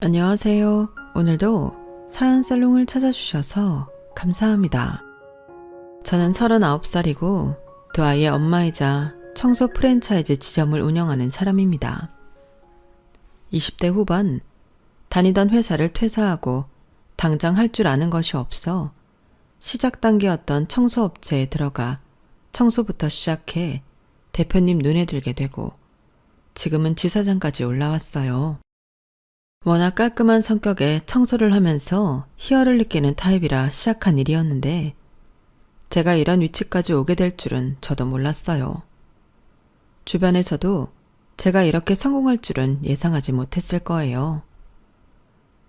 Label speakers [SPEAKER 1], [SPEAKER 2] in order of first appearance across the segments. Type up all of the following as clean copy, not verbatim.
[SPEAKER 1] 안녕하세요. 오늘도 사연 살롱을 찾아주셔서 감사합니다. 저는 39살이고 두 아이의 엄마이자 청소 프랜차이즈 지점을 운영하는 사람입니다. 20대 후반 다니던 회사를 퇴사하고 당장 할 줄 아는 것이 없어 시작 단계였던 청소업체에 들어가 청소부터 시작해 대표님 눈에 들게 되고 지금은 지사장까지 올라왔어요. 워낙 깔끔한 성격에 청소를 하면서 희열을 느끼는 타입이라 시작한 일이었는데 제가 이런 위치까지 오게 될 줄은 저도 몰랐어요. 주변에서도 제가 이렇게 성공할 줄은 예상하지 못했을 거예요.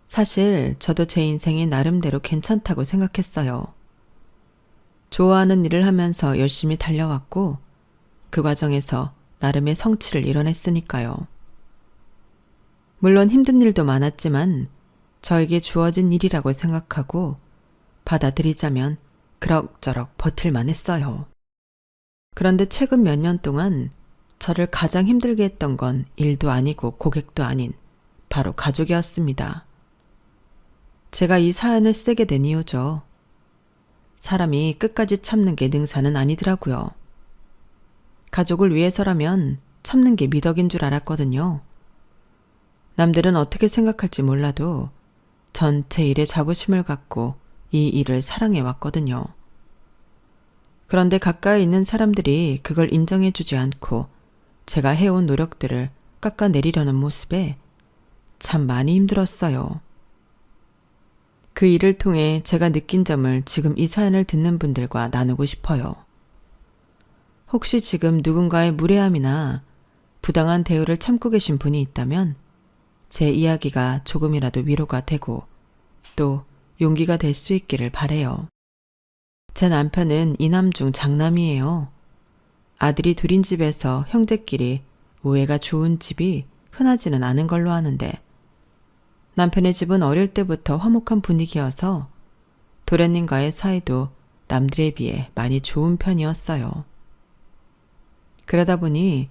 [SPEAKER 1] 사실 저도 제 인생이 나름대로 괜찮다고 생각했어요. 좋아하는 일을 하면서 열심히 달려왔고 그 과정에서 나름의 성취를 이뤄냈으니까요. 물론 힘든 일도 많았지만 저에게 주어진 일이라고 생각하고 받아들이자면 그럭저럭 버틸만 했어요. 그런데 최근 몇 년 동안 저를 가장 힘들게 했던 건 일도 아니고 고객도 아닌 바로 가족이었습니다. 제가 이 사연을 쓰게 된 이유죠. 사람이 끝까지 참는 게 능사는 아니더라고요. 가족을 위해서라면 참는 게 미덕인 줄 알았거든요. 남들은 어떻게 생각할지 몰라도 전 제 일에 자부심을 갖고 이 일을 사랑해 왔거든요. 그런데 가까이 있는 사람들이 그걸 인정해주지 않고 제가 해온 노력들을 깎아내리려는 모습에 참 많이 힘들었어요. 그 일을 통해 제가 느낀 점을 지금 이 사연을 듣는 분들과 나누고 싶어요. 혹시 지금 누군가의 무례함이나 부당한 대우를 참고 계신 분이 있다면 제 이야기가 조금이라도 위로가 되고 또 용기가 될 수 있기를 바래요. 제 남편은 이남 중 장남이에요. 아들이 둘인 집에서 형제끼리 우애가 좋은 집이 흔하지는 않은 걸로 아는데 남편의 집은 어릴 때부터 화목한 분위기여서 도련님과의 사이도 남들에 비해 많이 좋은 편이었어요. 그러다 보니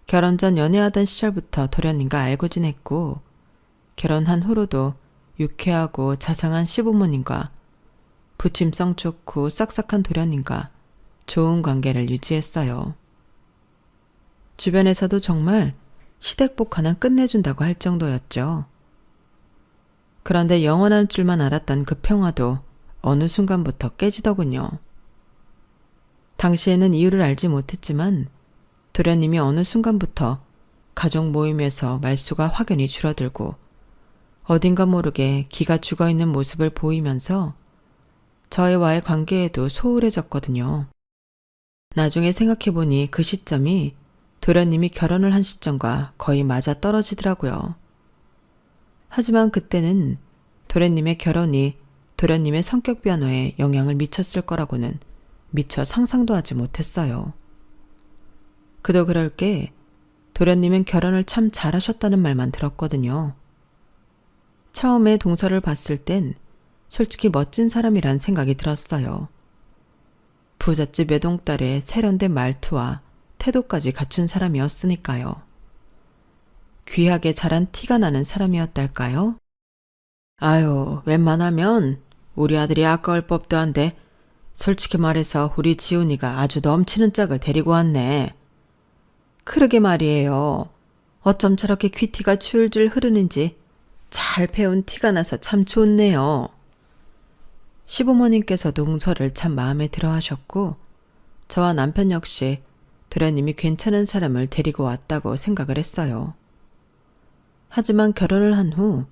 [SPEAKER 1] 결혼 전 연애하던 시절부터 도련님과 알고 지냈고 결혼한 후로도 유쾌하고 자상한 시부모님과 부침성 좋고 싹싹한 도련님과 좋은 관계를 유지했어요. 주변에서도 정말 시댁복 하나 끝내준다고 할 정도였죠. 그런데 영원할 줄만 알았던 그 평화도 어느 순간부터 깨지더군요. 당시에는 이유를 알지 못했지만 도련님이 어느 순간부터 가족 모임에서 말수가 확연히 줄어들고 어딘가 모르게 기가 죽어있는 모습을 보이면서 저와의 관계에도 소홀해졌거든요. 나중에 생각해보니 그 시점이 도련님이 결혼을 한 시점과 거의 맞아 떨어지더라고요. 하지만 그때는 도련님의 결혼이 도련님의 성격 변화에 영향을 미쳤을 거라고는 미처 상상도 하지 못했어요. 그도 그럴 게 도련님은 결혼을 참 잘하셨다는 말만 들었거든요. 처음에 동서를 봤을 땐 솔직히 멋진 사람이란 생각이 들었어요. 부잣집 외동딸의 세련된 말투와 태도까지 갖춘 사람이었으니까요. 귀하게 자란 티가 나는 사람이었달까요? 아유, 웬만하면 우리 아들이 아까울 법도 한데 솔직히 말해서 우리 지훈이가 아주 넘치는 짝을 데리고 왔네. 그러게 말이에요. 어쩜 저렇게 귀티가 줄줄 흐르는지 잘 배운 티가 나서 참 좋네요. 시부모님께서 동서를 참 마음에 들어 하셨고 저와 남편 역시 도련님이 괜찮은 사람을 데리고 왔다고 생각을 했어요. 하지만 결혼을 한 후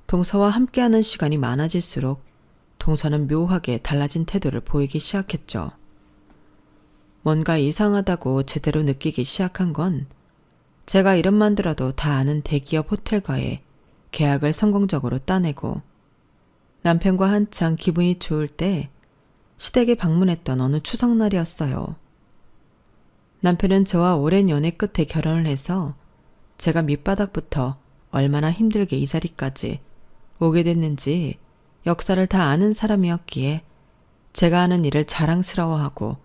[SPEAKER 1] 동서와 함께하는 시간이 많아질수록 동서는 묘하게 달라진 태도를 보이기 시작했죠. 뭔가 이상하다고 제대로 느끼기 시작한 건 제가 이름만 들어도 다 아는 대기업 호텔과의 계약을 성공적으로 따내고 남편과 한창 기분이 좋을 때 시댁에 방문했던 어느 추석날이었어요. 남편은 저와 오랜 연애 끝에 결혼을 해서 제가 밑바닥부터 얼마나 힘들게 이 자리까지 오게 됐는지 역사를 다 아는 사람이었기에 제가 하는 일을 자랑스러워하고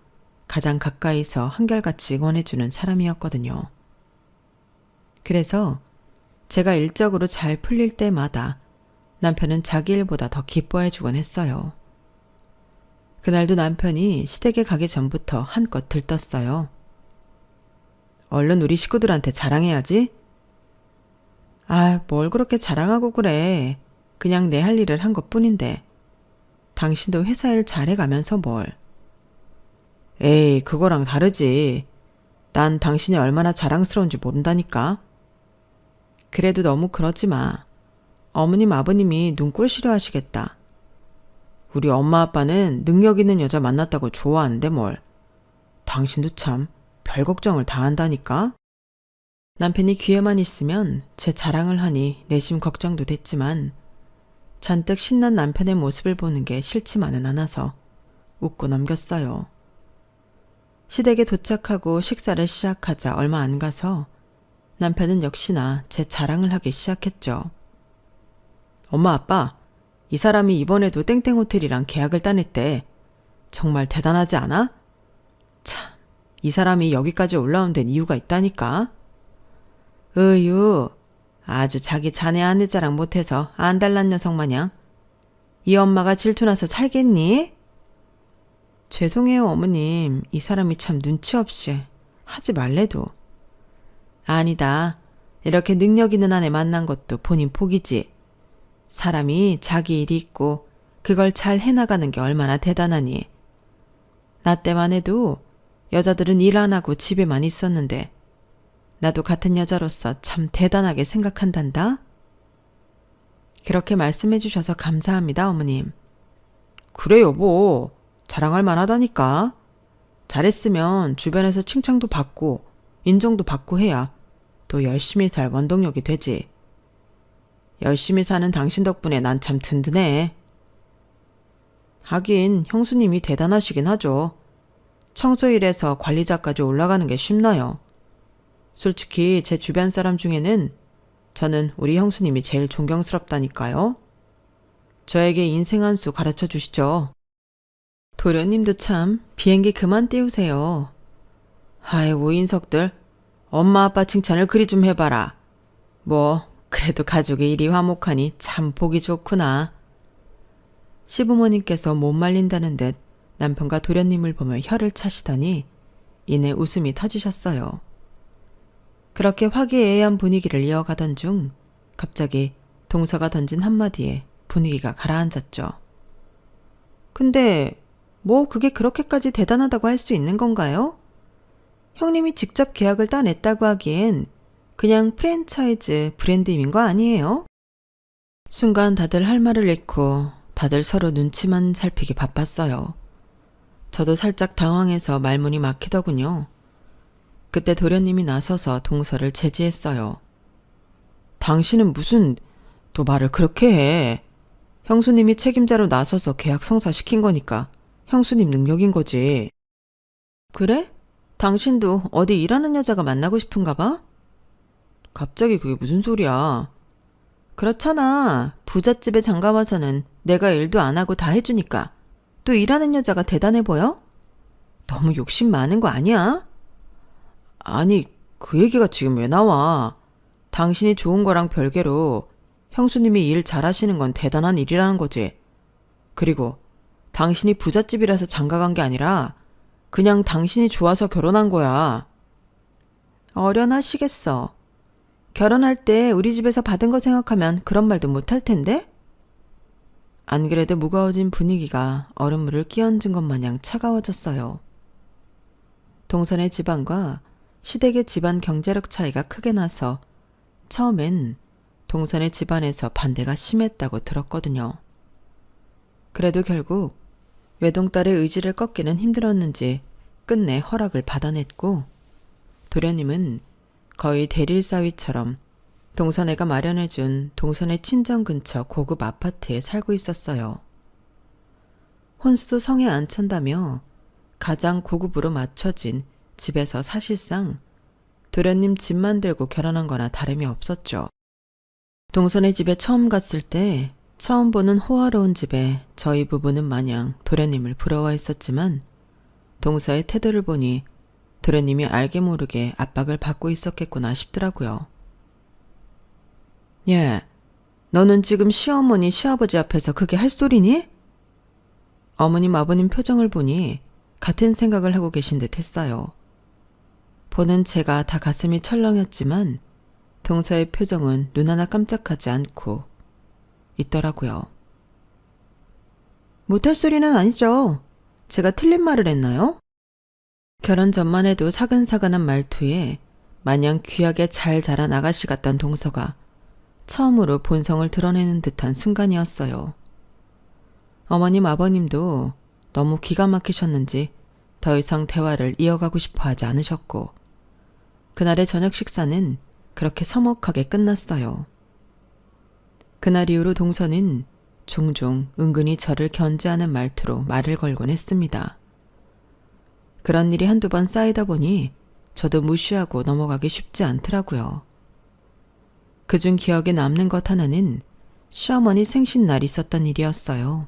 [SPEAKER 1] 가장 가까이서 한결같이 응원해주는 사람이었거든요. 그래서 제가 일적으로 잘 풀릴 때마다 남편은 자기 일보다 더 기뻐해주곤 했어요. 그날도 남편이 시댁에 가기 전부터 한껏 들떴어요. 얼른 우리 식구들한테 자랑해야지. 아, 뭘 그렇게 자랑하고 그래. 그냥 내 할 일을 한 것뿐인데. 당신도 회사 일 잘해가면서 뭘. 에이, 그거랑 다르지. 난 당신이 얼마나 자랑스러운지 모른다니까. 그래도 너무 그러지 마. 어머님, 아버님이 눈꼴 싫어하시겠다. 우리 엄마 아빠는 능력 있는 여자 만났다고 좋아하는데 뭘. 당신도 참 별 걱정을 다 한다니까. 남편이 귀에만 있으면 제 자랑을 하니 내심 걱정도 됐지만 잔뜩 신난 남편의 모습을 보는 게 싫지만은 않아서 웃고 넘겼어요. 시댁에 도착하고 식사를 시작하자 얼마 안 가서 남편은 역시나 제 자랑을 하기 시작했죠. 엄마 아빠, 이 사람이 이번에도 땡땡 호텔이랑 계약을 따냈대. 정말 대단하지 않아? 참, 이 사람이 여기까지 올라온 데는 이유가 있다니까. 으유, 아주 자기 자네 아내 자랑 못해서 안달난 녀석 마냥. 이 엄마가 질투나서 살겠니? 죄송해요 어머님, 이 사람이 참 눈치 없이 하지 말래도. 아니다, 이렇게 능력 있는 아내 만난 것도 본인 복이지. 사람이 자기 일이 있고 그걸 잘 해나가는 게 얼마나 대단하니. 나 때만 해도 여자들은 일 안 하고 집에만 있었는데 나도 같은 여자로서 참 대단하게 생각한단다. 그렇게 말씀해 주셔서 감사합니다 어머님. 그래 여보, 자랑할 만하다니까. 잘했으면 주변에서 칭찬도 받고 인정도 받고 해야 또 열심히 살 원동력이 되지. 열심히 사는 당신 덕분에 난 참 든든해. 하긴 형수님이 대단하시긴 하죠. 청소일에서 관리자까지 올라가는 게 쉽나요? 솔직히 제 주변 사람 중에는 저는 우리 형수님이 제일 존경스럽다니까요. 저에게 인생 한 수 가르쳐 주시죠. 도련님도 참 비행기 그만 띄우세요. 아이고 인석들, 엄마 아빠 칭찬을 그리 좀 해봐라. 뭐 그래도 가족의 일이 화목하니 참 보기 좋구나. 시부모님께서 못 말린다는 듯 남편과 도련님을 보며 혀를 차시더니 이내 웃음이 터지셨어요. 그렇게 화기애애한 분위기를 이어가던 중 갑자기 동서가 던진 한마디에 분위기가 가라앉았죠. 근데 뭐 그게 그렇게까지 대단하다고 할 수 있는 건가요? 형님이 직접 계약을 따냈다고 하기엔 그냥 프랜차이즈 브랜드임인 거 아니에요? 순간 다들 할 말을 잃고 다들 서로 눈치만 살피기 바빴어요. 저도 살짝 당황해서 말문이 막히더군요. 그때 도련님이 나서서 동서를 제지했어요. 당신은 무슨 또 말을 그렇게 해. 형수님이 책임자로 나서서 계약 성사시킨 거니까 형수님 능력인 거지. 그래? 당신도 어디 일하는 여자가 만나고 싶은가 봐? 갑자기 그게 무슨 소리야. 그렇잖아. 부잣집에 장가와서는 내가 일도 안 하고 다 해주니까 또 일하는 여자가 대단해 보여? 너무 욕심 많은 거 아니야? 아니, 그 얘기가 지금 왜 나와? 당신이 좋은 거랑 별개로 형수님이 일 잘하시는 건 대단한 일이라는 거지. 그리고 당신이 부잣집이라서 장가간 게 아니라 그냥 당신이 좋아서 결혼한 거야. 어련하시겠어. 결혼할 때 우리 집에서 받은 거 생각하면 그런 말도 못할 텐데? 안 그래도 무거워진 분위기가 얼음물을 끼얹은 것 마냥 차가워졌어요. 동선의 집안과 시댁의 집안 경제력 차이가 크게 나서 처음엔 동선의 집안에서 반대가 심했다고 들었거든요. 그래도 결국 외동딸의 의지를 꺾기는 힘들었는지 끝내 허락을 받아냈고 도련님은 거의 대릴사위처럼 동선애가 마련해준 동선의 친정 근처 고급 아파트에 살고 있었어요. 혼수도 성에 안 찬다며 가장 고급으로 맞춰진 집에서 사실상 도련님 집만 들고 결혼한 거나 다름이 없었죠. 동선의 집에 처음 갔을 때 처음 보는 호화로운 집에 저희 부부는 마냥 도련님을 부러워했었지만 동서의 태도를 보니 도련님이 알게 모르게 압박을 받고 있었겠구나 싶더라고요. 예, 너는 지금 시어머니, 시아버지 앞에서 그게 할 소리니? 어머님, 아버님 표정을 보니 같은 생각을 하고 계신 듯 했어요. 보는 제가 다 가슴이 철렁했지만 동서의 표정은 눈 하나 깜짝하지 않고 있더라고요. 못할 소리는 아니죠. 제가 틀린 말을 했나요? 결혼 전만 해도 사근사근한 말투에 마냥 귀하게 잘 자란 아가씨 같던 동서가 처음으로 본성을 드러내는 듯한 순간이었어요. 어머님, 아버님도 너무 기가 막히셨는지 더 이상 대화를 이어가고 싶어 하지 않으셨고, 그날의 저녁 식사는 그렇게 서먹하게 끝났어요. 그날 이후로 동서는 종종 은근히 저를 견제하는 말투로 말을 걸곤 했습니다. 그런 일이 한두 번 쌓이다 보니 저도 무시하고 넘어가기 쉽지 않더라고요. 그중 기억에 남는 것 하나는 시어머니 생신날 있었던 일이었어요.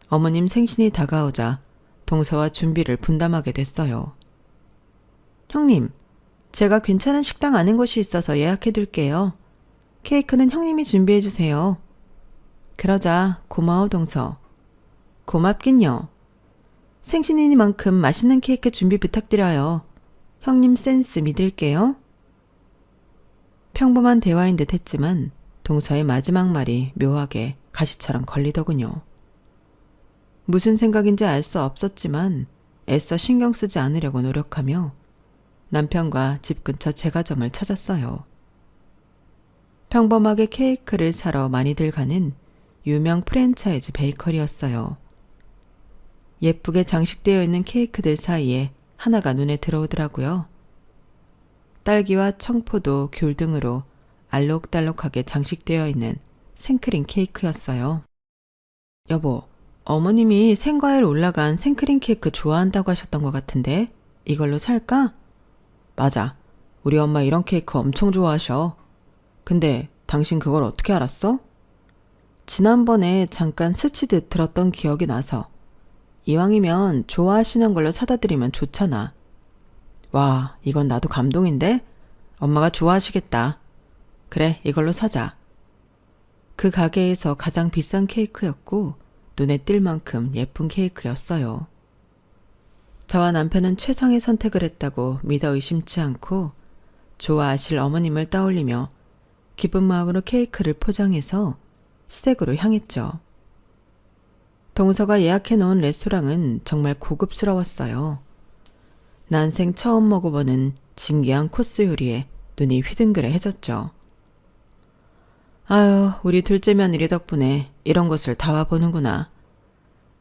[SPEAKER 1] 어머님 생신이 다가오자 동서와 준비를 분담하게 됐어요. 형님, 제가 괜찮은 식당 아는 곳이 있어서 예약해둘게요. 케이크는 형님이 준비해주세요. 그러자 고마워 동서. 고맙긴요. 생신이니만큼 맛있는 케이크 준비 부탁드려요. 형님 센스 믿을게요. 평범한 대화인 듯 했지만 동서의 마지막 말이 묘하게 가시처럼 걸리더군요. 무슨 생각인지 알 수 없었지만 애써 신경 쓰지 않으려고 노력하며 남편과 집 근처 제과점을 찾았어요. 평범하게 케이크를 사러 많이들 가는 유명 프랜차이즈 베이커리였어요. 예쁘게 장식되어 있는 케이크들 사이에 하나가 눈에 들어오더라고요. 딸기와 청포도, 귤 등으로 알록달록하게 장식되어 있는 생크림 케이크였어요. 여보, 어머님이 생과일 올라간 생크림 케이크 좋아한다고 하셨던 것 같은데 이걸로 살까? 맞아. 우리 엄마 이런 케이크 엄청 좋아하셔. 근데 당신 그걸 어떻게 알았어? 지난번에 잠깐 스치듯 들었던 기억이 나서 이왕이면 좋아하시는 걸로 사다 드리면 좋잖아. 와, 이건 나도 감동인데? 엄마가 좋아하시겠다. 그래, 이걸로 사자. 그 가게에서 가장 비싼 케이크였고 눈에 띌 만큼 예쁜 케이크였어요. 저와 남편은 최상의 선택을 했다고 믿어 의심치 않고 좋아하실 어머님을 떠올리며 기쁜 마음으로 케이크를 포장해서 시댁으로 향했죠. 동서가 예약해놓은 레스토랑은 정말 고급스러웠어요. 난생 처음 먹어보는 진기한 코스 요리에 눈이 휘둥그레해졌죠. 아유, 우리 둘째 며느리 덕분에 이런 곳을 다 와보는구나.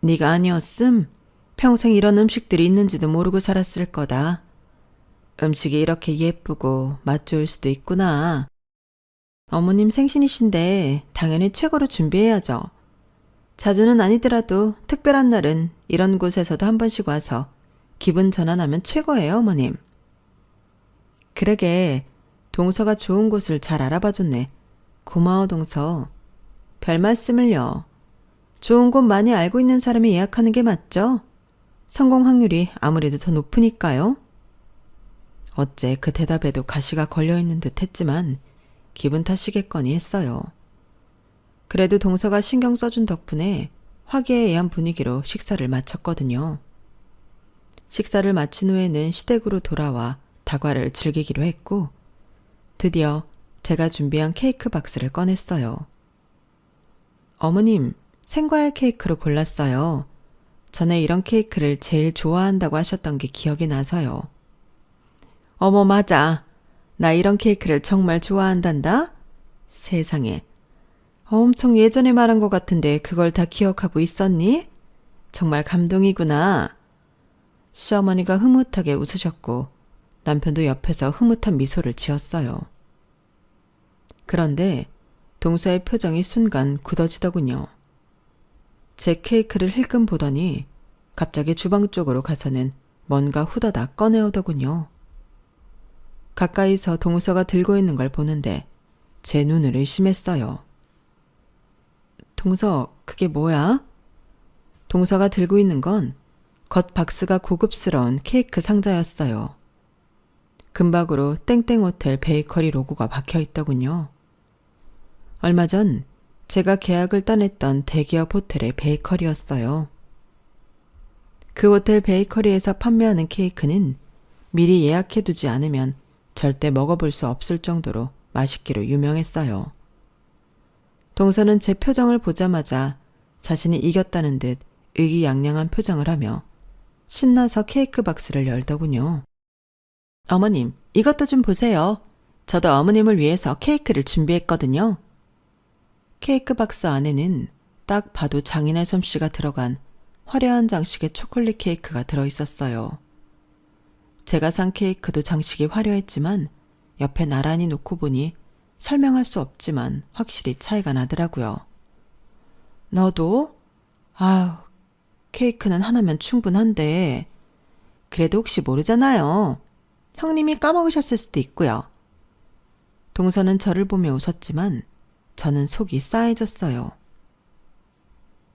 [SPEAKER 1] 네가 아니었음 평생 이런 음식들이 있는지도 모르고 살았을 거다. 음식이 이렇게 예쁘고 맛 좋을 수도 있구나. 어머님 생신이신데 당연히 최고로 준비해야죠. 자주는 아니더라도 특별한 날은 이런 곳에서도 한 번씩 와서 기분 전환하면 최고예요, 어머님. 그러게, 동서가 좋은 곳을 잘 알아봐줬네. 고마워, 동서. 별 말씀을요. 좋은 곳 많이 알고 있는 사람이 예약하는 게 맞죠? 성공 확률이 아무래도 더 높으니까요. 어째 그 대답에도 가시가 걸려있는 듯 했지만 기분 탓이겠거니 했어요. 그래도 동서가 신경 써준 덕분에 화기애애한 분위기로 식사를 마쳤거든요. 식사를 마친 후에는 시댁으로 돌아와 다과를 즐기기로 했고 드디어 제가 준비한 케이크 박스를 꺼냈어요. 어머님, 생과일 케이크로 골랐어요. 전에 이런 케이크를 제일 좋아한다고 하셨던 게 기억이 나서요. 어머, 맞아. 나 이런 케이크를 정말 좋아한단다. 세상에. 엄청 예전에 말한 것 같은데 그걸 다 기억하고 있었니? 정말 감동이구나. 시어머니가 흐뭇하게 웃으셨고 남편도 옆에서 흐뭇한 미소를 지었어요. 그런데 동서의 표정이 순간 굳어지더군요. 제 케이크를 힐끔 보더니 갑자기 주방 쪽으로 가서는 뭔가 후다닥 꺼내오더군요. 가까이서 동서가 들고 있는 걸 보는데 제 눈을 의심했어요. 동서, 그게 뭐야? 동서가 들고 있는 건 겉 박스가 고급스러운 케이크 상자였어요. 금박으로 땡땡호텔 베이커리 로고가 박혀 있더군요. 얼마 전 제가 계약을 따냈던 대기업 호텔의 베이커리였어요. 그 호텔 베이커리에서 판매하는 케이크는 미리 예약해두지 않으면 절대 먹어볼 수 없을 정도로 맛있기로 유명했어요. 동서는 제 표정을 보자마자 자신이 이겼다는 듯 의기양양한 표정을 하며 신나서 케이크 박스를 열더군요. 어머님, 이것도 좀 보세요. 저도 어머님을 위해서 케이크를 준비했거든요. 케이크 박스 안에는 딱 봐도 장인의 솜씨가 들어간 화려한 장식의 초콜릿 케이크가 들어있었어요. 제가 산 케이크도 장식이 화려했지만 옆에 나란히 놓고 보니 설명할 수 없지만 확실히 차이가 나더라고요. 너도? 아우, 케이크는 하나면 충분한데 그래도 혹시 모르잖아요. 형님이 까먹으셨을 수도 있고요. 동서는 저를 보며 웃었지만 저는 속이 싸해졌어요.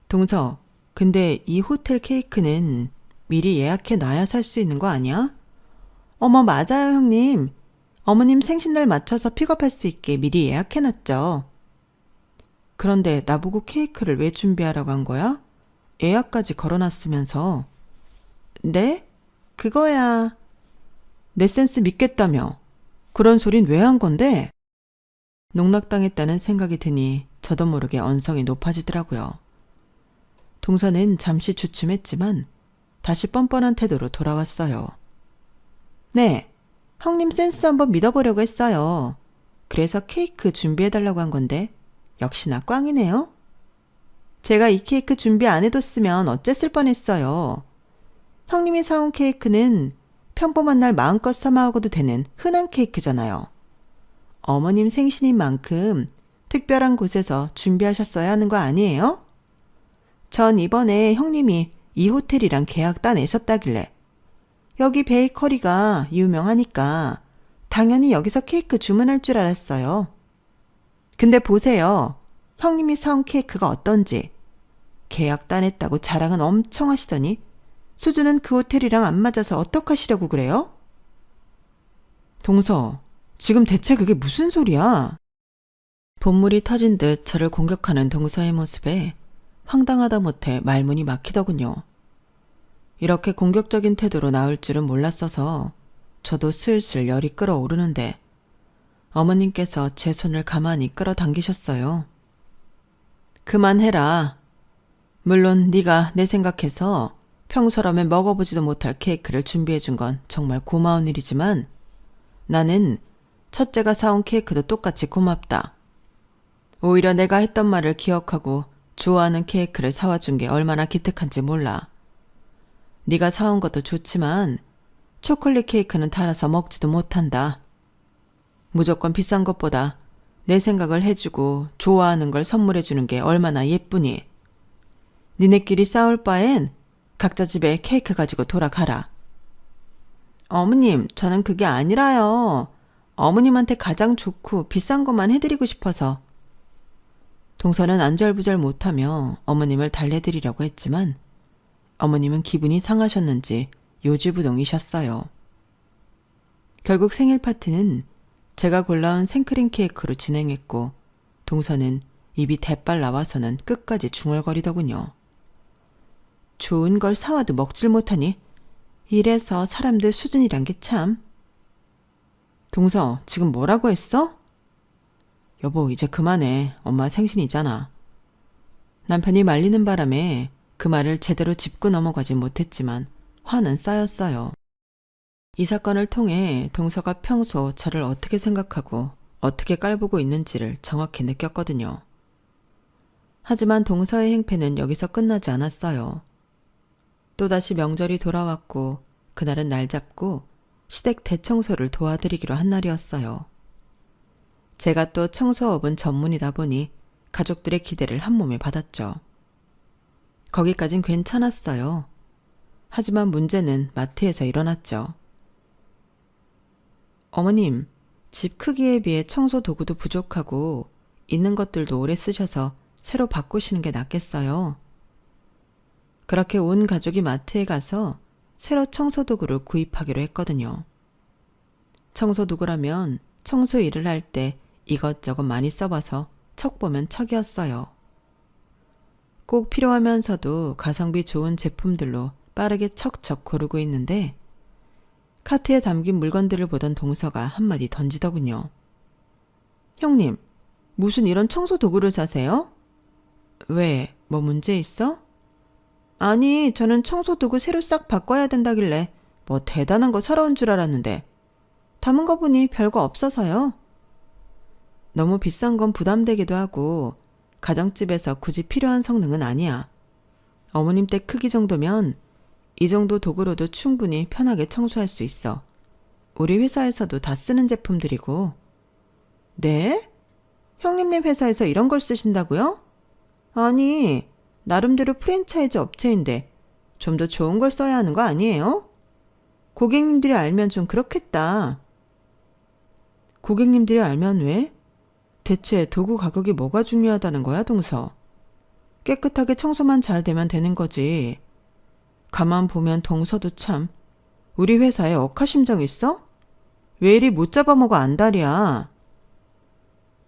[SPEAKER 1] 동서, 근데 이 호텔 케이크는 미리 예약해 놔야 살 수 있는 거 아니야? 어머, 맞아요, 형님. 어머님 생신날 맞춰서 픽업할 수 있게 미리 예약해 놨죠. 그런데 나보고 케이크를 왜 준비하라고 한 거야? 예약까지 걸어놨으면서. 네? 그거야. 내 센스 믿겠다며. 그런 소린 왜 한 건데? 농락당했다는 생각이 드니 저도 모르게 언성이 높아지더라고요. 동서는 잠시 주춤했지만 다시 뻔뻔한 태도로 돌아왔어요. 네, 형님 센스 한번 믿어보려고 했어요. 그래서 케이크 준비해달라고 한 건데 역시나 꽝이네요. 제가 이 케이크 준비 안 해뒀으면 어쨌을 뻔했어요. 형님이 사온 케이크는 평범한 날 마음껏 사 먹어도 되는 흔한 케이크잖아요. 어머님 생신인 만큼 특별한 곳에서 준비하셨어야 하는 거 아니에요? 전 이번에 형님이 이 호텔이랑 계약 따내셨다길래 여기 베이커리가 유명하니까 당연히 여기서 케이크 주문할 줄 알았어요. 근데 보세요. 형님이 사온 케이크가 어떤지. 계약 따냈다고 자랑은 엄청 하시더니 수준은 그 호텔이랑 안 맞아서 어떡하시려고 그래요? 동서, 지금 대체 그게 무슨 소리야? 본물이 터진 듯 저를 공격하는 동서의 모습에 황당하다 못해 말문이 막히더군요. 이렇게 공격적인 태도로 나올 줄은 몰랐어서 저도 슬슬 열이 끓어오르는데 어머님께서 제 손을 가만히 끌어당기셨어요. 그만해라. 물론 네가 내 생각해서 평소라면 먹어보지도 못할 케이크를 준비해준 건 정말 고마운 일이지만 나는 첫째가 사온 케이크도 똑같이 고맙다. 오히려 내가 했던 말을 기억하고 좋아하는 케이크를 사와준 게 얼마나 기특한지 몰라. 네가 사온 것도 좋지만 초콜릿 케이크는 달아서 먹지도 못한다. 무조건 비싼 것보다 내 생각을 해주고 좋아하는 걸 선물해주는 게 얼마나 예쁘니. 니네끼리 싸울 바엔 각자 집에 케이크 가지고 돌아가라. 어머님, 저는 그게 아니라요. 어머님한테 가장 좋고 비싼 것만 해드리고 싶어서. 동서는 안절부절 못하며 어머님을 달래드리려고 했지만 어머님은 기분이 상하셨는지 요지부동이셨어요. 결국 생일 파티는 제가 골라온 생크림 케이크로 진행했고 동서는 입이 대빨 나와서는 끝까지 중얼거리더군요. 좋은 걸 사와도 먹질 못하니 이래서 사람들 수준이란 게 참. 동서, 지금 뭐라고 했어? 여보, 이제 그만해. 엄마 생신이잖아. 남편이 말리는 바람에 그 말을 제대로 짚고 넘어가지 못했지만 화는 쌓였어요. 이 사건을 통해 동서가 평소 저를 어떻게 생각하고 어떻게 깔보고 있는지를 정확히 느꼈거든요. 하지만 동서의 행패는 여기서 끝나지 않았어요. 또다시 명절이 돌아왔고 그날은 날 잡고 시댁 대청소를 도와드리기로 한 날이었어요. 제가 또 청소업은 전문이다 보니 가족들의 기대를 한 몸에 받았죠. 거기까진 괜찮았어요. 하지만 문제는 마트에서 일어났죠. 어머님, 집 크기에 비해 청소 도구도 부족하고 있는 것들도 오래 쓰셔서 새로 바꾸시는 게 낫겠어요. 그렇게 온 가족이 마트에 가서 새로 청소 도구를 구입하기로 했거든요. 청소 도구라면 청소 일을 할 때 이것저것 많이 써봐서 척 보면 척이었어요. 꼭 필요하면서도 가성비 좋은 제품들로 빠르게 척척 고르고 있는데 카트에 담긴 물건들을 보던 동서가 한마디 던지더군요. 형님, 무슨 이런 청소 도구를 사세요? 왜, 뭐 문제 있어? 아니, 저는 청소 도구 새로 싹 바꿔야 된다길래 뭐 대단한 거 사러 온 줄 알았는데 담은 거 보니 별거 없어서요. 너무 비싼 건 부담되기도 하고 가정집에서 굳이 필요한 성능은 아니야. 어머님 댁 크기 정도면 이 정도 도구로도 충분히 편하게 청소할 수 있어. 우리 회사에서도 다 쓰는 제품들이고. 네? 형님네 회사에서 이런 걸 쓰신다고요? 아니, 나름대로 프랜차이즈 업체인데 좀 더 좋은 걸 써야 하는 거 아니에요? 고객님들이 알면 좀 그렇겠다. 고객님들이 알면 왜? 대체 도구 가격이 뭐가 중요하다는 거야, 동서? 깨끗하게 청소만 잘 되면 되는 거지. 가만 보면 동서도 참 우리 회사에 억하심정 있어? 왜 이리 못 잡아먹어 안달이야.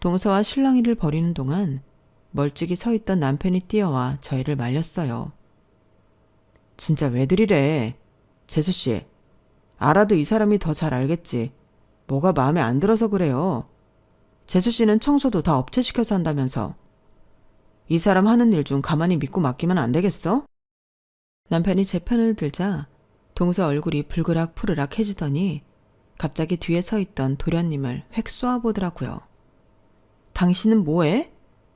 [SPEAKER 1] 동서와 실랑이를 벌이는 동안 멀찍이 서 있던 남편이 뛰어와 저희를 말렸어요. 진짜 왜들이래. 재수씨, 알아도 이 사람이 더 잘 알겠지. 뭐가 마음에 안 들어서 그래요. 재수씨는 청소도 다 업체 시켜서 한다면서. 이 사람 하는 일 중 가만히 믿고 맡기면 안 되겠어? 남편이 제 편을 들자 동서 얼굴이 불그락 푸르락 해지더니 갑자기 뒤에 서 있던 도련님을 획 쏘아보더라고요. 당신은 뭐해?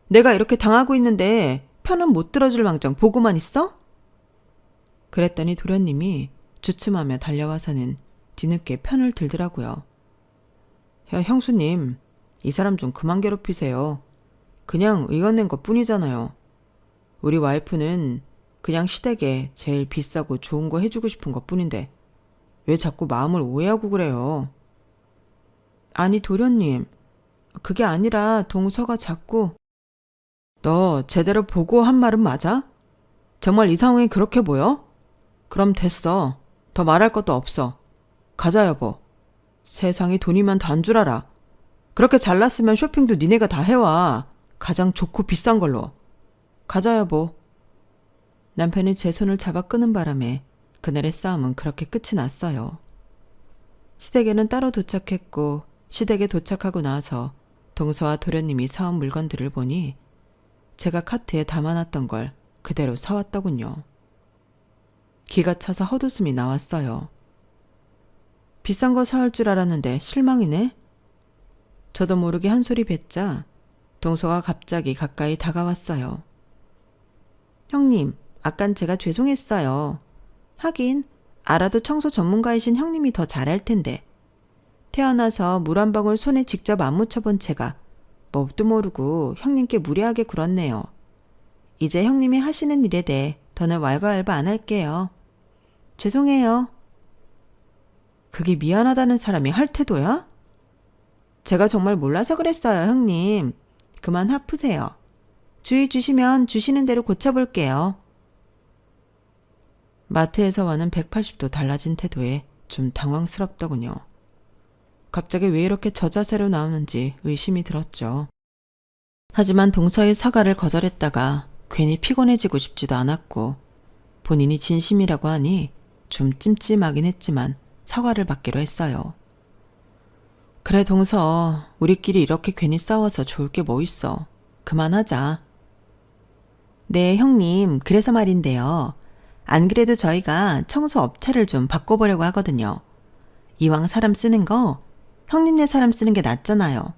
[SPEAKER 1] 내가 이렇게 당하고 있는데 편은 못 들어줄 망정 보고만 있어? 그랬더니 도련님이 주춤하며 달려와서는 뒤늦게 편을 들더라고요. 형수님, 이 사람 좀 그만 괴롭히세요. 그냥 의견 낸 것 뿐이잖아요. 우리 와이프는 그냥 시댁에 제일 비싸고 좋은 거 해주고 싶은 것 뿐인데 왜 자꾸 마음을 오해하고 그래요? 아니 도련님, 그게 아니라 동서가 자꾸. 너 제대로 보고 한 말은 맞아? 정말 이 상황이 그렇게 보여? 그럼 됐어. 더 말할 것도 없어. 가자 여보. 세상에 돈이면 단 줄 알아. 그렇게 잘났으면 쇼핑도 니네가 다 해와. 가장 좋고 비싼 걸로. 가자 여보. 남편이 제 손을 잡아 끄는 바람에 그날의 싸움은 그렇게 끝이 났어요. 시댁에는 따로 도착했고 시댁에 도착하고 나서 동서와 도련님이 사온 물건들을 보니 제가 카트에 담아놨던 걸 그대로 사왔더군요. 기가 차서 헛웃음이 나왔어요. 비싼 거 사올 줄 알았는데 실망이네. 저도 모르게 한 소리 뱉자 동서가 갑자기 가까이 다가왔어요. 형님, 아깐 제가 죄송했어요. 하긴 알아도 청소 전문가이신 형님이 더 잘할 텐데. 태어나서 물 한 방울 손에 직접 안 묻혀본 제가 뭣도 모르고 형님께 무례하게 굴었네요. 이제 형님이 하시는 일에 대해 더는 왈가왈부 안 할게요. 죄송해요. 그게 미안하다는 사람이 할 태도야? 제가 정말 몰라서 그랬어요, 형님. 그만 화 푸세요. 주의 주시면 주시는 대로 고쳐볼게요. 마트에서와는 180도 달라진 태도에 좀 당황스럽더군요. 갑자기 왜 이렇게 저 자세로 나오는지 의심이 들었죠. 하지만 동서의 사과를 거절했다가 괜히 피곤해지고 싶지도 않았고 본인이 진심이라고 하니 좀 찜찜하긴 했지만 사과를 받기로 했어요. 그래 동서, 우리끼리 이렇게 괜히 싸워서 좋을 게 뭐 있어. 그만하자. 네 형님, 그래서 말인데요. 안 그래도 저희가 청소 업체를 좀 바꿔보려고 하거든요. 이왕 사람 쓰는 거 형님네 사람 쓰는 게 낫잖아요.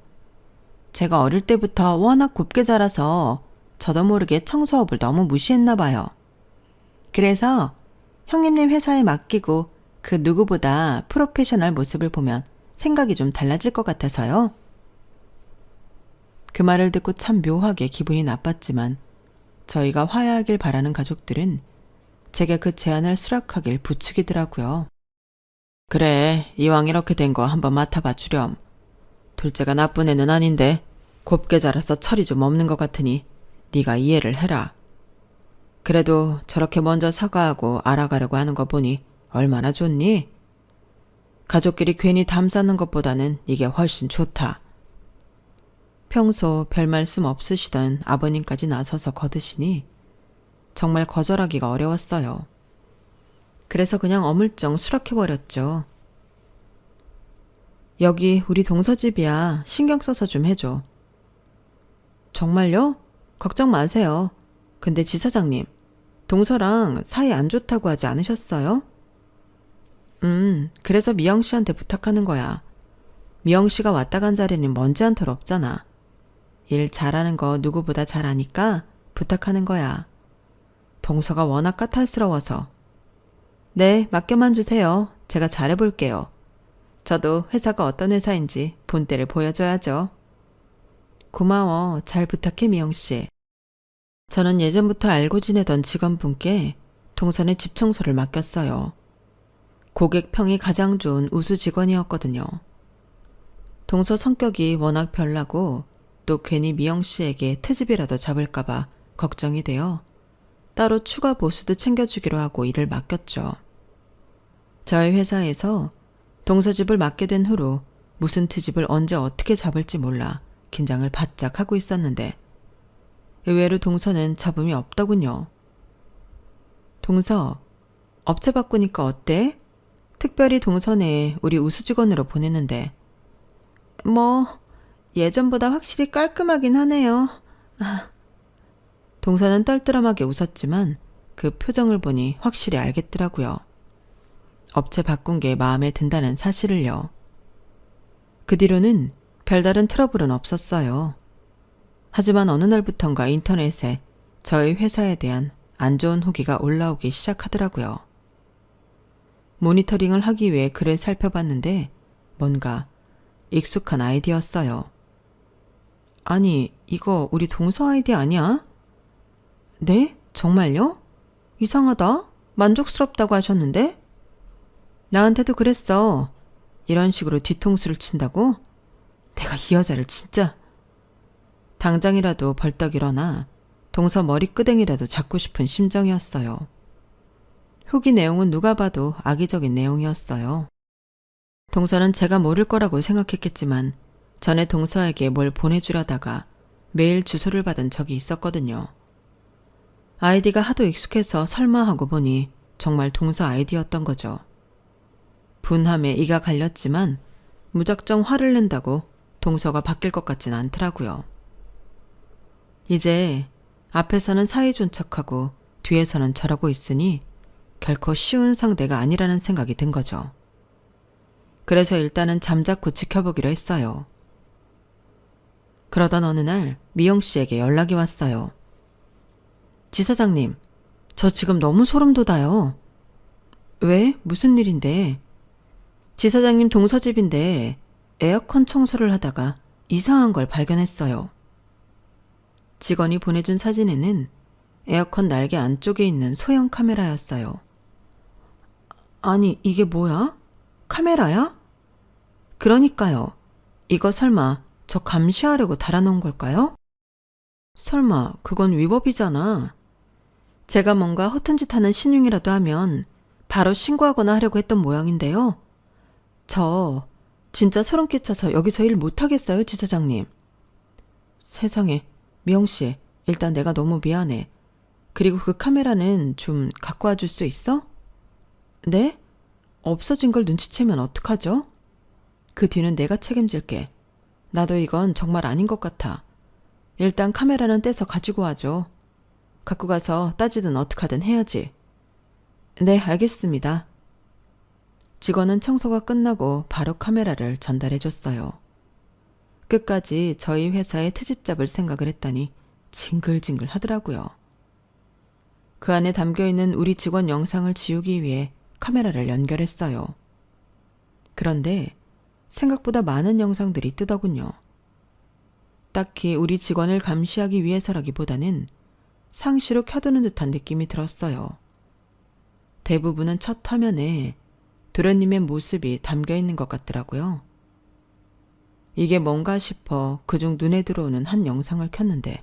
[SPEAKER 1] 제가 어릴 때부터 워낙 곱게 자라서 저도 모르게 청소업을 너무 무시했나 봐요. 그래서 형님네 회사에 맡기고 그 누구보다 프로페셔널 모습을 보면 생각이 좀 달라질 것 같아서요. 그 말을 듣고 참 묘하게 기분이 나빴지만 저희가 화해하길 바라는 가족들은 제게 그 제안을 수락하길 부추기더라고요. 그래, 이왕 이렇게 된 거 한번 맡아봐 주렴. 둘째가 나쁜 애는 아닌데 곱게 자라서 철이 좀 없는 것 같으니 네가 이해를 해라. 그래도 저렇게 먼저 사과하고 알아가려고 하는 거 보니 얼마나 좋니? 가족끼리 괜히 담 쌓는 것보다는 이게 훨씬 좋다. 평소 별 말씀 없으시던 아버님까지 나서서 거드시니 정말 거절하기가 어려웠어요. 그래서 그냥 어물쩡 수락해버렸죠. 여기 우리 동서집이야. 신경 써서 좀 해줘. 정말요? 걱정 마세요. 근데 지사장님, 동서랑 사이 안 좋다고 하지 않으셨어요? 그래서 미영 씨한테 부탁하는 거야. 미영 씨가 왔다 간 자리는 먼지 한 털 없잖아. 일 잘하는 거 누구보다 잘 아니까 부탁하는 거야. 동서가 워낙 까탈스러워서. 네, 맡겨만 주세요. 제가 잘해볼게요. 저도 회사가 어떤 회사인지 본때를 보여줘야죠. 고마워. 잘 부탁해, 미영 씨. 저는 예전부터 알고 지내던 직원분께 동선의 집 청소를 맡겼어요. 고객 평이 가장 좋은 우수 직원이었거든요. 동서 성격이 워낙 별나고 또 괜히 미영 씨에게 트집이라도 잡을까봐 걱정이 되어 따로 추가 보수도 챙겨주기로 하고 일을 맡겼죠. 저희 회사에서 동서집을 맡게 된 후로 무슨 트집을 언제 어떻게 잡을지 몰라 긴장을 바짝 하고 있었는데 의외로 동서는 잡음이 없더군요. 동서, 업체 바꾸니까 어때? 특별히 동서 내에 우리 우수 직원으로 보냈는데 뭐 예전보다 확실히 깔끔하긴 하네요. 동서는 떨떠름하게 웃었지만 그 표정을 보니 확실히 알겠더라고요. 업체 바꾼 게 마음에 든다는 사실을요. 그 뒤로는 별다른 트러블은 없었어요. 하지만 어느 날부턴가 인터넷에 저희 회사에 대한 안 좋은 후기가 올라오기 시작하더라고요. 모니터링을 하기 위해 글을 살펴봤는데 뭔가 익숙한 아이디였어요. 아니, 이거 우리 동서 아이디 아니야? 네? 정말요? 이상하다. 만족스럽다고 하셨는데? 나한테도 그랬어. 이런 식으로 뒤통수를 친다고? 내가 이 여자를 진짜... 당장이라도 벌떡 일어나 동서 머리끄댕이라도 잡고 싶은 심정이었어요. 후기 내용은 누가 봐도 악의적인 내용이었어요. 동서는 제가 모를 거라고 생각했겠지만 전에 동서에게 뭘 보내주려다가 메일 주소를 받은 적이 있었거든요. 아이디가 하도 익숙해서 설마 하고 보니 정말 동서 아이디였던 거죠. 분함에 이가 갈렸지만 무작정 화를 낸다고 동서가 바뀔 것 같진 않더라고요. 이제 앞에서는 사이좋은 척하고 뒤에서는 저러고 있으니 결코 쉬운 상대가 아니라는 생각이 든 거죠. 그래서 일단은 잠자코 지켜보기로 했어요. 그러던 어느 날 미영 씨에게 연락이 왔어요. 지사장님, 저 지금 너무 소름 돋아요. 왜? 무슨 일인데? 지사장님 동서집인데 에어컨 청소를 하다가 이상한 걸 발견했어요. 직원이 보내준 사진에는 에어컨 날개 안쪽에 있는 소형 카메라였어요. 아니, 이게 뭐야? 카메라야? 그러니까요. 이거 설마 저 감시하려고 달아놓은 걸까요? 설마 그건 위법이잖아. 제가 뭔가 허튼 짓 하는 신용이라도 하면 바로 신고하거나 하려고 했던 모양인데요. 저 진짜 소름 끼쳐서 여기서 일 못하겠어요, 지사장님. 세상에, 미영씨, 일단 내가 너무 미안해. 그리고 그 카메라는 좀 갖고 와줄 수 있어? 네? 없어진 걸 눈치채면 어떡하죠? 그 뒤는 내가 책임질게. 나도 이건 정말 아닌 것 같아. 일단 카메라는 떼서 가지고 와줘. 갖고 가서 따지든 어떡하든 해야지. 네, 알겠습니다. 직원은 청소가 끝나고 바로 카메라를 전달해줬어요. 끝까지 저희 회사에 트집 잡을 생각을 했다니 징글징글 하더라고요. 그 안에 담겨있는 우리 직원 영상을 지우기 위해 카메라를 연결했어요. 그런데 생각보다 많은 영상들이 뜨더군요. 딱히 우리 직원을 감시하기 위해서라기보다는 상시로 켜두는 듯한 느낌이 들었어요. 대부분은 첫 화면에 도련님의 모습이 담겨있는 것 같더라고요. 이게 뭔가 싶어 그중 눈에 들어오는 한 영상을 켰는데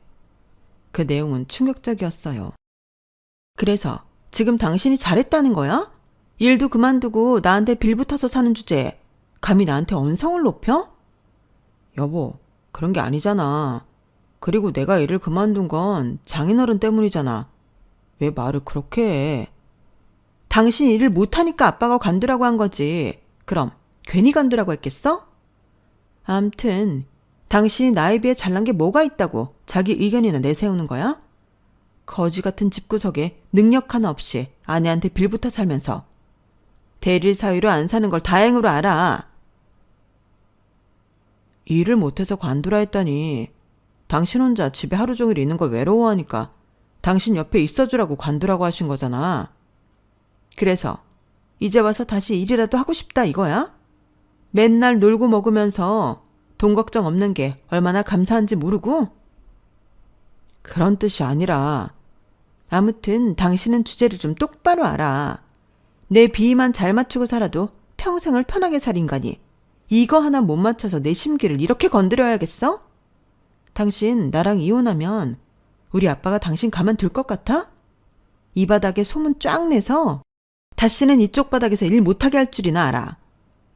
[SPEAKER 1] 그 내용은 충격적이었어요. 그래서 지금 당신이 잘했다는 거야? 일도 그만두고 나한테 빌붙어서 사는 주제에 감히 나한테 언성을 높여? 여보, 그런 게 아니잖아. 그리고 내가 일을 그만둔 건 장인어른 때문이잖아. 왜 말을 그렇게 해? 당신 일을 못하니까 아빠가 관두라고 한 거지. 그럼 괜히 관두라고 했겠어? 암튼 당신이 나에 비해 잘난 게 뭐가 있다고 자기 의견이나 내세우는 거야? 거지 같은 집구석에 능력 하나 없이 아내한테 빌붙어 살면서 대릴 사위로 안 사는 걸 다행으로 알아. 일을 못해서 관두라 했다니. 당신 혼자 집에 하루 종일 있는 걸 외로워하니까 당신 옆에 있어주라고 관두라고 하신 거잖아. 그래서 이제 와서 다시 일이라도 하고 싶다 이거야? 맨날 놀고 먹으면서 돈 걱정 없는 게 얼마나 감사한지 모르고? 그런 뜻이 아니라 아무튼 당신은 주제를 좀 똑바로 알아. 내 비위만 잘 맞추고 살아도 평생을 편하게 살 인간이 이거 하나 못 맞춰서 내 심기를 이렇게 건드려야겠어? 당신 나랑 이혼하면 우리 아빠가 당신 가만둘 것 같아? 이 바닥에 소문 쫙 내서 다시는 이쪽 바닥에서 일 못하게 할 줄이나 알아.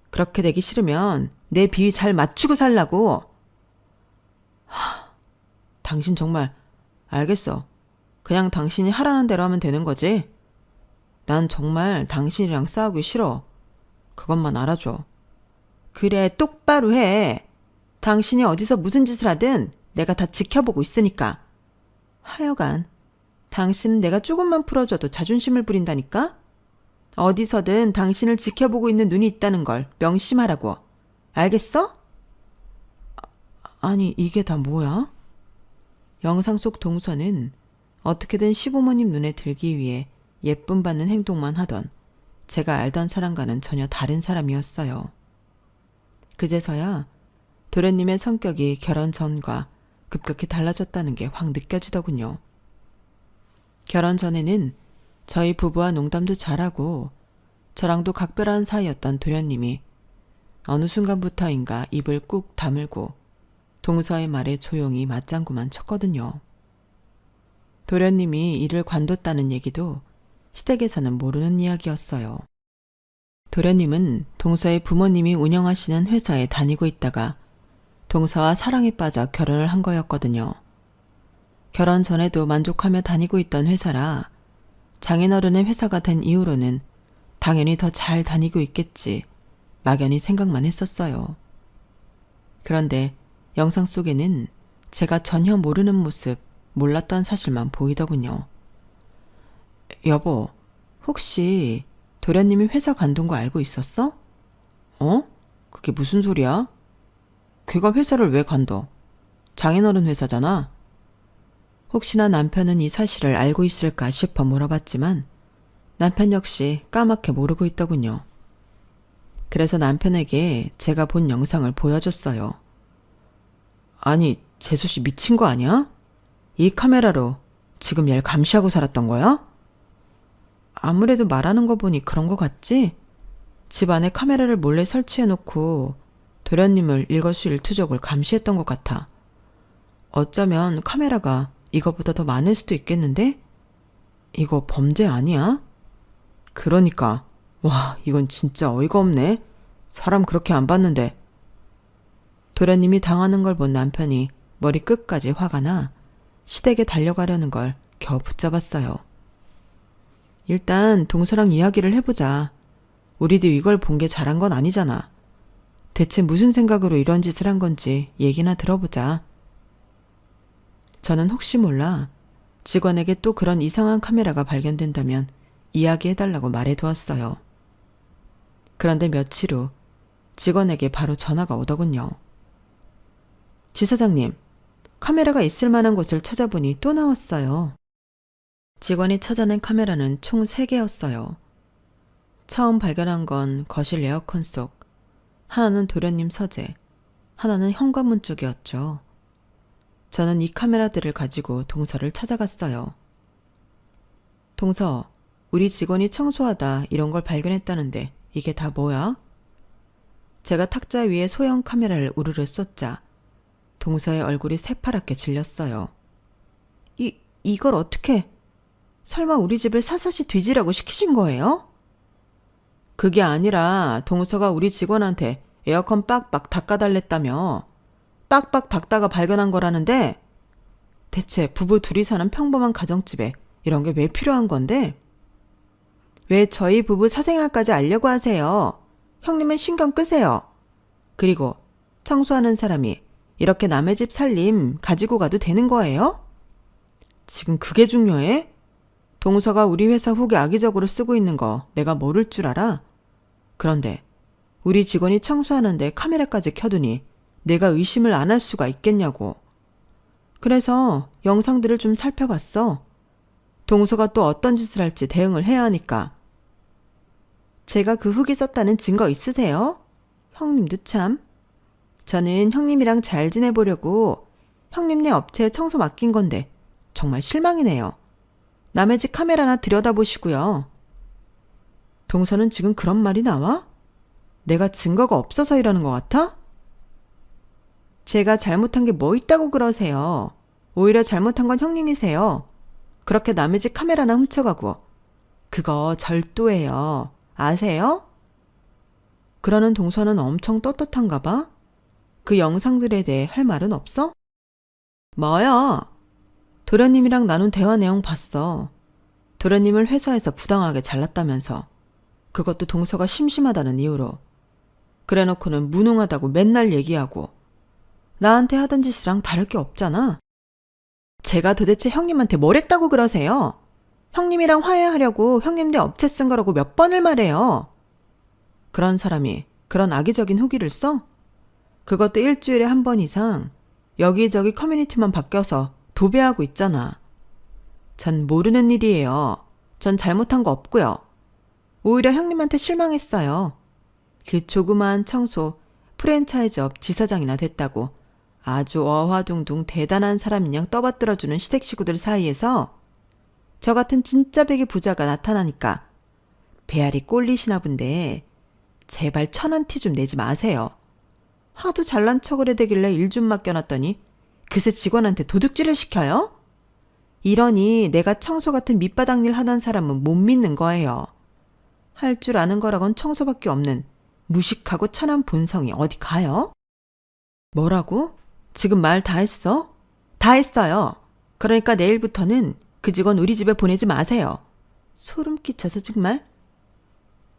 [SPEAKER 1] 그렇게 되기 싫으면 내 비위 잘 맞추고 살라고. 당신 정말 알겠어. 그냥 당신이 하라는 대로 하면 되는 거지. 난 정말 당신이랑 싸우기 싫어. 그것만 알아줘. 그래, 똑바로 해. 당신이 어디서 무슨 짓을 하든 내가 다 지켜보고 있으니까. 하여간 당신은 내가 조금만 풀어줘도 자존심을 부린다니까? 어디서든 당신을 지켜보고 있는 눈이 있다는 걸 명심하라고. 알겠어? 아니, 이게 다 뭐야? 영상 속 동서는 어떻게든 시부모님 눈에 들기 위해 예쁨 받는 행동만 하던 제가 알던 사람과는 전혀 다른 사람이었어요. 그제서야 도련님의 성격이 결혼 전과 급격히 달라졌다는 게 확 느껴지더군요. 결혼 전에는 저희 부부와 농담도 잘하고 저랑도 각별한 사이였던 도련님이 어느 순간부터인가 입을 꾹 다물고 동서의 말에 조용히 맞장구만 쳤거든요. 도련님이 이를 관뒀다는 얘기도 시댁에서는 모르는 이야기였어요. 도련님은 동서의 부모님이 운영하시는 회사에 다니고 있다가 동서와 사랑에 빠져 결혼을 한 거였거든요. 결혼 전에도 만족하며 다니고 있던 회사라 장인어른의 회사가 된 이후로는 당연히 더 잘 다니고 있겠지 막연히 생각만 했었어요. 그런데 영상 속에는 제가 전혀 모르는 모습, 몰랐던 사실만 보이더군요. 여보, 혹시 도련님이 회사 관둔 거 알고 있었어? 어? 그게 무슨 소리야? 걔가 회사를 왜 관둬? 장인어른 회사잖아. 혹시나 남편은 이 사실을 알고 있을까 싶어 물어봤지만 남편 역시 까맣게 모르고 있더군요. 그래서 남편에게 제가 본 영상을 보여줬어요. 아니, 재수 씨 미친 거 아니야? 이 카메라로 지금 얘를 감시하고 살았던 거야? 아무래도 말하는 거 보니 그런 거 같지? 집 안에 카메라를 몰래 설치해놓고 도련님을 일거수일투족을 감시했던 것 같아. 어쩌면 카메라가 이거보다 더 많을 수도 있겠는데? 이거 범죄 아니야? 그러니까. 와, 이건 진짜 어이가 없네. 사람 그렇게 안 봤는데. 도련님이 당하는 걸 본 남편이 머리 끝까지 화가 나 시댁에 달려가려는 걸 겨우 붙잡았어요. 일단 동서랑 이야기를 해보자. 우리도 이걸 본 게 잘한 건 아니잖아. 대체 무슨 생각으로 이런 짓을 한 건지 얘기나 들어보자. 저는 혹시 몰라 직원에게 또 그런 이상한 카메라가 발견된다면 이야기해달라고 말해두었어요. 그런데 며칠 후 직원에게 바로 전화가 오더군요. 지사장님, 카메라가 있을 만한 곳을 찾아보니 또 나왔어요. 직원이 찾아낸 카메라는 총 3개였어요. 처음 발견한 건 거실 에어컨 속, 하나는 도련님 서재, 하나는 현관문 쪽이었죠. 저는 이 카메라들을 가지고 동서를 찾아갔어요. 동서, 우리 직원이 청소하다 이런 걸 발견했다는데 이게 다 뭐야? 제가 탁자 위에 소형 카메라를 우르르 쏟자 동서의 얼굴이 새파랗게 질렸어요. 이걸 어떻게? 설마 우리 집을 사사시 뒤지라고 시키신 거예요? 그게 아니라 동서가 우리 직원한테 에어컨 빡빡 닦아달랬다며. 빡빡 닦다가 발견한 거라는데 대체 부부 둘이 사는 평범한 가정집에 이런 게 왜 필요한 건데? 왜 저희 부부 사생활까지 알려고 하세요? 형님은 신경 끄세요. 그리고 청소하는 사람이 이렇게 남의 집 살림 가지고 가도 되는 거예요? 지금 그게 중요해? 동서가 우리 회사 후기 악의적으로 쓰고 있는 거 내가 모를 줄 알아? 그런데 우리 직원이 청소하는데 카메라까지 켜두니 내가 의심을 안 할 수가 있겠냐고. 그래서 영상들을 좀 살펴봤어. 동서가 또 어떤 짓을 할지 대응을 해야 하니까. 제가 그 후기 썼다는 증거 있으세요? 형님도 참. 저는 형님이랑 잘 지내보려고 형님네 업체에 청소 맡긴 건데 정말 실망이네요. 남의 집 카메라나 들여다보시고요. 동서는 지금 그런 말이 나와? 내가 증거가 없어서 이러는 것 같아? 제가 잘못한 게 뭐 있다고 그러세요. 오히려 잘못한 건 형님이세요. 그렇게 남의 집 카메라나 훔쳐가고. 그거 절도예요. 아세요? 그러는 동서는 엄청 떳떳한가 봐. 그 영상들에 대해 할 말은 없어? 뭐야? 도련님이랑 나눈 대화 내용 봤어. 도련님을 회사에서 부당하게 잘랐다면서. 그것도 동서가 심심하다는 이유로. 그래놓고는 무능하다고 맨날 얘기하고. 나한테 하던 짓이랑 다를 게 없잖아. 제가 도대체 형님한테 뭘 했다고 그러세요? 형님이랑 화해하려고 형님네 업체 쓴 거라고 몇 번을 말해요. 그런 사람이 그런 악의적인 후기를 써? 그것도 일주일에 한 번 이상 여기저기 커뮤니티만 바뀌어서 도배하고 있잖아. 전 모르는 일이에요. 전 잘못한 거 없고요. 오히려 형님한테 실망했어요. 그 조그마한 청소 프랜차이즈업 지사장이나 됐다고 아주 어화둥둥 대단한 사람인 양 떠받들어주는 시댁식구들 사이에서 저 같은 진짜 백의 부자가 나타나니까 배알이 꼴리시나 본데 제발 1,000원 티 좀 내지 마세요. 하도 잘난 척을 해대길래 일 좀 맡겨놨더니 그새 직원한테 도둑질을 시켜요? 이러니 내가 청소 같은 밑바닥 일 하던 사람은 못 믿는 거예요. 할 줄 아는 거라곤 청소밖에 없는 무식하고 천한 본성이 어디 가요? 뭐라고? 지금 말 다 했어? 다 했어요. 그러니까 내일부터는 그 직원 우리 집에 보내지 마세요. 소름 끼쳐서 정말.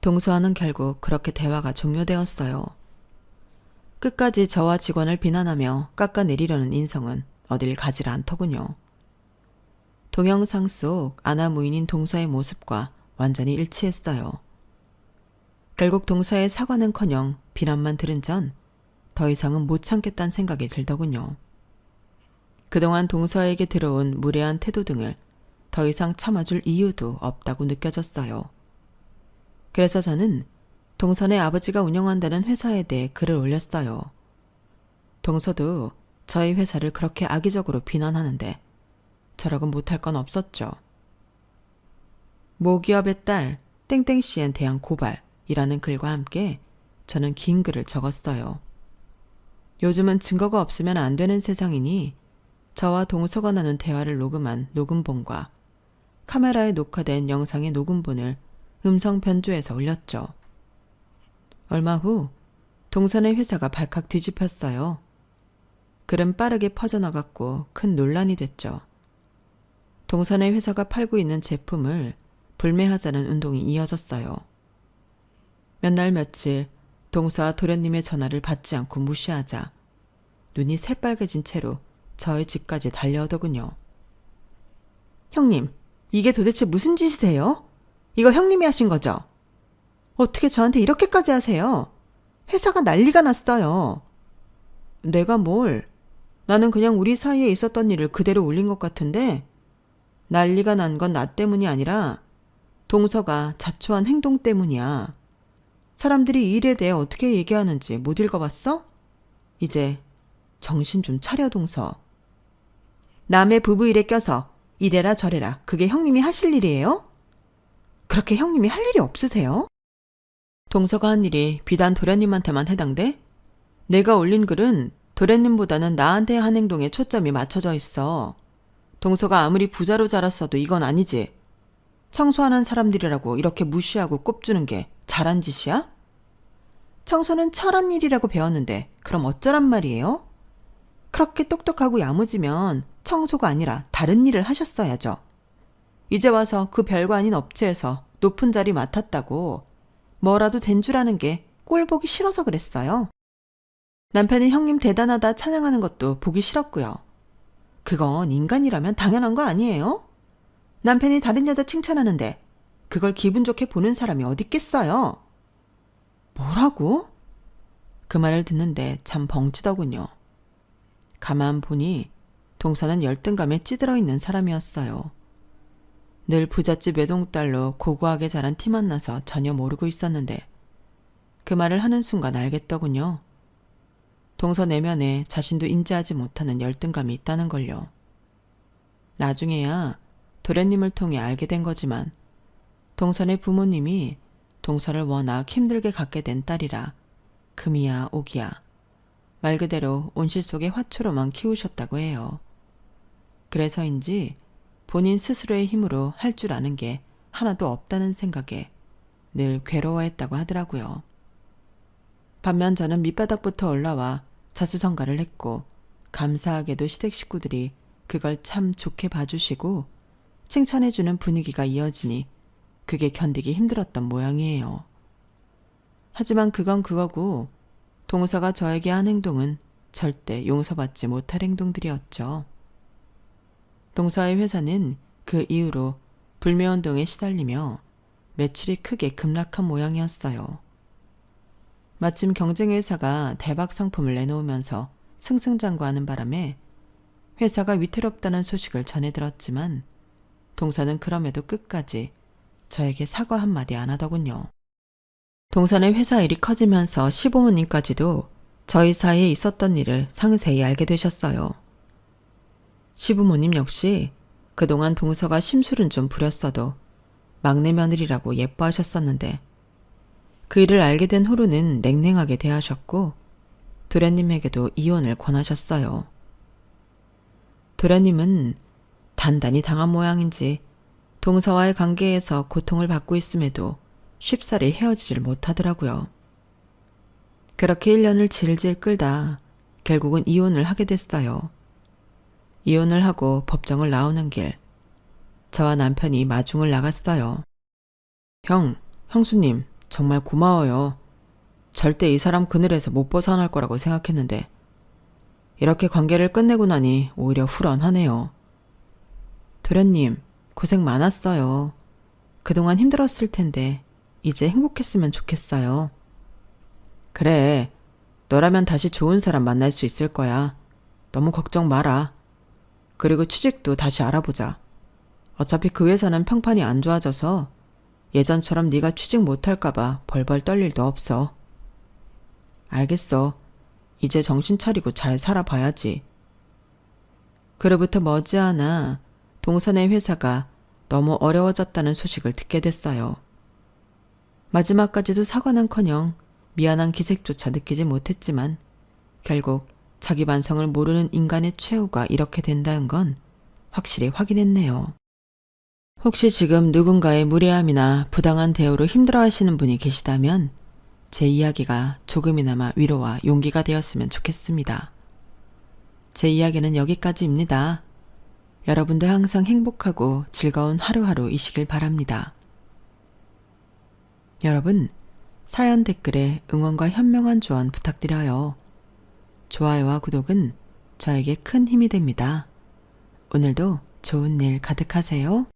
[SPEAKER 1] 동서와는 결국 그렇게 대화가 종료되었어요. 끝까지 저와 직원을 비난하며 깎아내리려는 인성은 어딜 가질 않더군요. 동영상 속 아나무인인 동서의 모습과 완전히 일치했어요. 결국 동서의 사과는커녕 비난만 들은 전 더 이상은 못 참겠다는 생각이 들더군요. 그동안 동서에게 들어온 무례한 태도 등을 더 이상 참아줄 이유도 없다고 느껴졌어요. 그래서 저는 동선의 아버지가 운영한다는 회사에 대해 글을 올렸어요. 동서도 저희 회사를 그렇게 악의적으로 비난하는데 저라고 못할 건 없었죠. 모기업의 딸 땡땡씨에 대한 고발이라는 글과 함께 저는 긴 글을 적었어요. 요즘은 증거가 없으면 안 되는 세상이니 저와 동서가 나눈 대화를 녹음한 녹음본과 카메라에 녹화된 영상의 녹음본을 음성 변조해서 올렸죠. 얼마 후 동선의 회사가 발칵 뒤집혔어요. 글은 빠르게 퍼져나갔고 큰 논란이 됐죠. 동선의 회사가 팔고 있는 제품을 불매하자는 운동이 이어졌어요. 몇 날 며칠 동서와 도련님의 전화를 받지 않고 무시하자 눈이 새빨개진 채로 저의 집까지 달려오더군요. 형님, 이게 도대체 무슨 짓이세요? 이거 형님이 하신 거죠? 어떻게 저한테 이렇게까지 하세요? 회사가 난리가 났어요. 내가 뭘? 나는 그냥 우리 사이에 있었던 일을 그대로 올린 것 같은데 난리가 난 건 나 때문이 아니라 동서가 자초한 행동 때문이야. 사람들이 이 일에 대해 어떻게 얘기하는지 못 읽어봤어? 이제 정신 좀 차려 동서. 남의 부부 일에 껴서 이래라 저래라 그게 형님이 하실 일이에요? 그렇게 형님이 할 일이 없으세요? 동서가 한 일이 비단 도련님한테만 해당돼? 내가 올린 글은 도련님보다는 나한테 한 행동에 초점이 맞춰져 있어. 동서가 아무리 부자로 자랐어도 이건 아니지. 청소하는 사람들이라고 이렇게 무시하고 꼽주는 게 잘한 짓이야? 청소는 철한 일이라고 배웠는데 그럼 어쩌란 말이에요? 그렇게 똑똑하고 야무지면 청소가 아니라 다른 일을 하셨어야죠. 이제 와서 그 별거 아닌 업체에서 높은 자리 맡았다고 뭐라도 된 줄 아는 게 꼴 보기 싫어서 그랬어요. 남편이 형님 대단하다 찬양하는 것도 보기 싫었고요. 그건 인간이라면 당연한 거 아니에요? 남편이 다른 여자 칭찬하는데 그걸 기분 좋게 보는 사람이 어디 있겠어요? 뭐라고? 그 말을 듣는데 참 벙찌더군요. 가만 보니 동서는 열등감에 찌들어 있는 사람이었어요. 늘 부잣집 외동딸로 고고하게 자란 티만 나서 전혀 모르고 있었는데 그 말을 하는 순간 알겠더군요. 동서 내면에 자신도 인지하지 못하는 열등감이 있다는 걸요. 나중에야 도련님을 통해 알게 된 거지만 동선의 부모님이 동서를 워낙 힘들게 갖게 된 딸이라 금이야 오기야 말 그대로 온실 속의 화초로만 키우셨다고 해요. 그래서인지 본인 스스로의 힘으로 할 줄 아는 게 하나도 없다는 생각에 늘 괴로워했다고 하더라고요. 반면 저는 밑바닥부터 올라와 자수성가를 했고 감사하게도 시댁 식구들이 그걸 참 좋게 봐주시고 칭찬해주는 분위기가 이어지니 그게 견디기 힘들었던 모양이에요. 하지만 그건 그거고 동서가 저에게 한 행동은 절대 용서받지 못할 행동들이었죠. 동서의 회사는 그 이후로 불매운동에 시달리며 매출이 크게 급락한 모양이었어요. 마침 경쟁회사가 대박 상품을 내놓으면서 승승장구하는 바람에 회사가 위태롭다는 소식을 전해 들었지만 동서는 그럼에도 끝까지 저에게 사과 한마디 안 하더군요. 동서의 회사 일이 커지면서 시부모님까지도 저희 사이에 있었던 일을 상세히 알게 되셨어요. 시부모님 역시 그동안 동서가 심술은 좀 부렸어도 막내 며느리라고 예뻐하셨었는데 그 일을 알게 된 후로는 냉랭하게 대하셨고 도련님에게도 이혼을 권하셨어요. 도련님은 단단히 당한 모양인지 동서와의 관계에서 고통을 받고 있음에도 쉽사리 헤어지질 못하더라고요. 그렇게 1년을 질질 끌다 결국은 이혼을 하게 됐어요. 이혼을 하고 법정을 나오는 길, 저와 남편이 마중을 나갔어요. 형수님 정말 고마워요. 절대 이 사람 그늘에서 못 벗어날 거라고 생각했는데 이렇게 관계를 끝내고 나니 오히려 후련하네요. 도련님 고생 많았어요. 그동안 힘들었을 텐데 이제 행복했으면 좋겠어요. 그래, 너라면 다시 좋은 사람 만날 수 있을 거야. 너무 걱정 마라. 그리고 취직도 다시 알아보자. 어차피 그 회사는 평판이 안 좋아져서 예전처럼 네가 취직 못할까 봐 벌벌 떨 일도 없어. 알겠어. 이제 정신 차리고 잘 살아봐야지. 그로부터 머지않아 동선의 회사가 너무 어려워졌다는 소식을 듣게 됐어요. 마지막까지도 사과는커녕 미안한 기색조차 느끼지 못했지만 결국 자기 반성을 모르는 인간의 최후가 이렇게 된다는 건 확실히 확인했네요. 혹시 지금 누군가의 무례함이나 부당한 대우로 힘들어하시는 분이 계시다면 제 이야기가 조금이나마 위로와 용기가 되었으면 좋겠습니다. 제 이야기는 여기까지입니다. 여러분들 항상 행복하고 즐거운 하루하루이시길 바랍니다. 여러분, 사연 댓글에 응원과 현명한 조언 부탁드려요. 좋아요와 구독은 저에게 큰 힘이 됩니다. 오늘도 좋은 일 가득하세요.